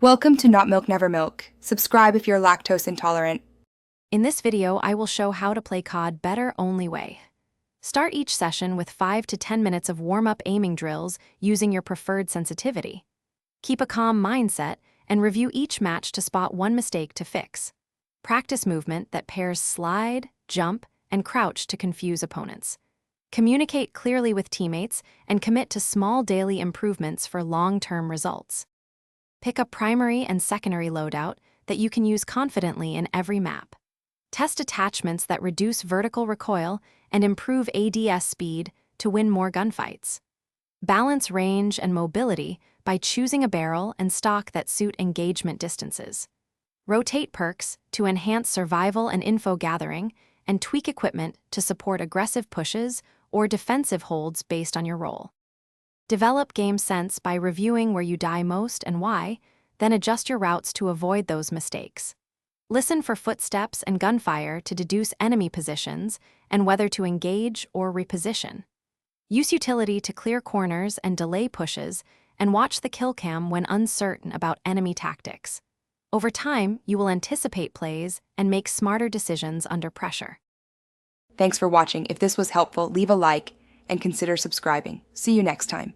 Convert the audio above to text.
Welcome to Not Milk Never Milk. Subscribe if you're lactose intolerant. In this video, I will show how to play COD better only way. Start each session with 5 to 10 minutes of warm-up aiming drills using your preferred sensitivity. Keep a calm mindset and review each match to spot one mistake to fix. Practice movement that pairs slide, jump, and crouch to confuse opponents. Communicate clearly with teammates and commit to small daily improvements for long-term results. Pick a primary and secondary loadout that you can use confidently in every map. Test attachments that reduce vertical recoil and improve ADS speed to win more gunfights. Balance range and mobility by choosing a barrel and stock that suit engagement distances. Rotate perks to enhance survival and info gathering, and tweak equipment to support aggressive pushes or defensive holds based on your role. Develop game sense by reviewing where you die most and why, then adjust your routes to avoid those mistakes. Listen for footsteps and gunfire to deduce enemy positions and whether to engage or reposition. Use utility to clear corners and delay pushes, and watch the kill cam when uncertain about enemy tactics. Over time, you will anticipate plays and make smarter decisions under pressure. Thanks for watching. If this was helpful, leave a like and consider subscribing. See you next time.